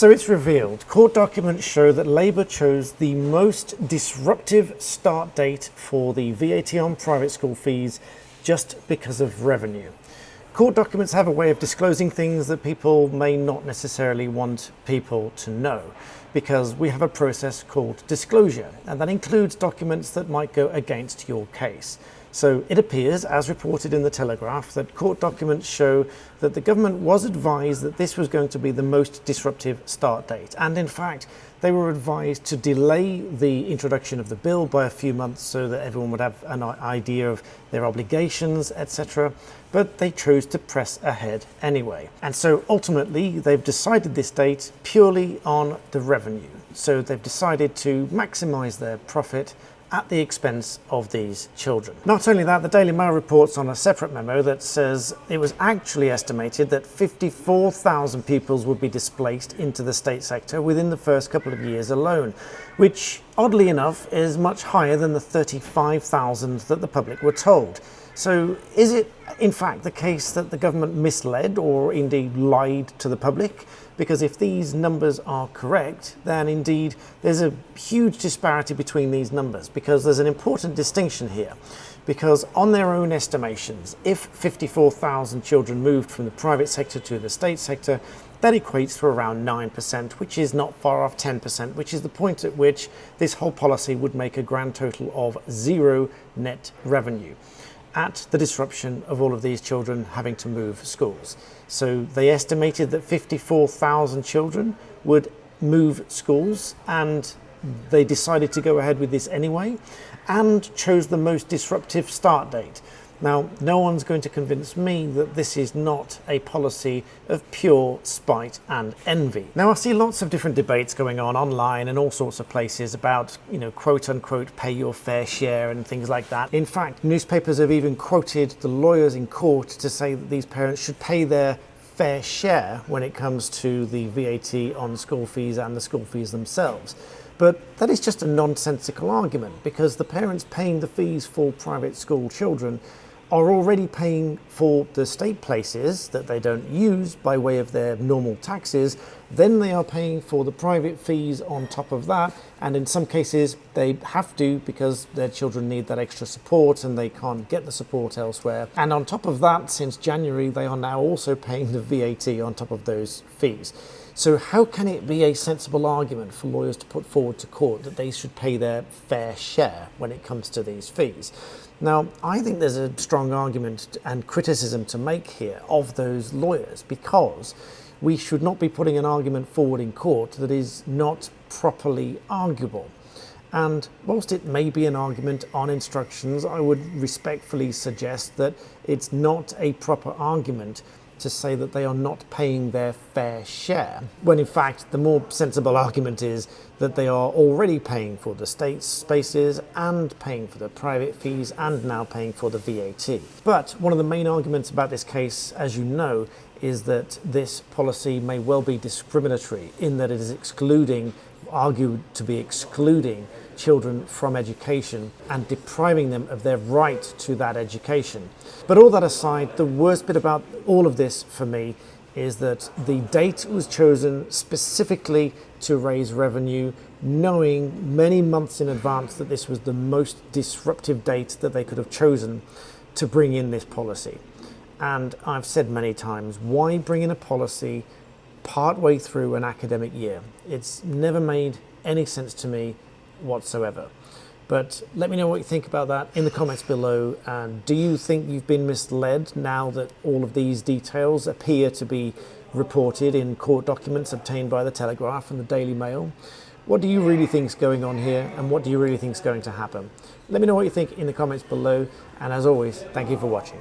So it's revealed. Court documents show that Labour chose the most disruptive start date for the VAT on private school fees just because of revenue. Court documents have a way of disclosing things that people may not necessarily want people to know, because we have a process called disclosure, and that includes documents that might go against your case. So it appears, as reported in the Telegraph, that court documents show that the government was advised that this was going to be the most disruptive start date. And in fact, they were advised to delay the introduction of the bill by a few months so that everyone would have an idea of their obligations, etc. But they chose to press ahead anyway. And so ultimately, they've decided this date purely on the revenue. So they've decided to maximize their profit at the expense of these children. Not only that, the Daily Mail reports on a separate memo that says it was actually estimated that 54,000 pupils would be displaced into the state sector within the first couple of years alone, which oddly enough is much higher than the 35,000 that the public were told. So is it in fact the case that the government misled or indeed lied to the public? Because if these numbers are correct, then indeed there's a huge disparity between these numbers, because there's an important distinction here. Because on their own estimations, if 54,000 children moved from the private sector to the state sector, that equates to around 9%, which is not far off 10%, which is the point at which this whole policy would make a grand total of zero net revenue at the disruption of all of these children having to move schools. So they estimated that 54,000 children would move schools, and they decided to go ahead with this anyway and chose the most disruptive start date. Now, no one's going to convince me that this is not a policy of pure spite and envy. Now, I see lots of different debates going on online and all sorts of places about, quote unquote, pay your fair share and things like that. In fact, newspapers have even quoted the lawyers in court to say that these parents should pay their fair share when it comes to the VAT on school fees and the school fees themselves. But that is just a nonsensical argument, because the parents paying the fees for private school children are already paying for the state places that they don't use by way of their normal taxes. Then they are paying for the private fees on top of that, and in some cases they have to because their children need that extra support and they can't get the support elsewhere. And on top of that, since January, they are now also paying the VAT on top of those fees. So how can it be a sensible argument for lawyers to put forward to court that they should pay their fair share when it comes to these fees? Now, I think there's a strong argument and criticism to make here of those lawyers, because we should not be putting an argument forward in court that is not properly arguable. And whilst it may be an argument on instructions, I would respectfully suggest that it's not a proper argument to say that they are not paying their fair share, when in fact the more sensible argument is that they are already paying for the state spaces and paying for the private fees and now paying for the VAT. But one of the main arguments about this case, as you know, is that this policy may well be discriminatory in that it is argued to be excluding children from education and depriving them of their right to that education. But all that aside, the worst bit about all of this for me is that the date was chosen specifically to raise revenue, knowing many months in advance that this was the most disruptive date that they could have chosen to bring in this policy. And I've said many times, why bring in a policy partway through an academic year? It's never made any sense to me whatsoever. But let me know what you think about that in the comments below. And do you think you've been misled now that all of these details appear to be reported in court documents obtained by the Telegraph and the Daily Mail? What do you really think is going on here, and what do you really think is going to happen? Let me know what you think in the comments below, and as always, thank you for watching.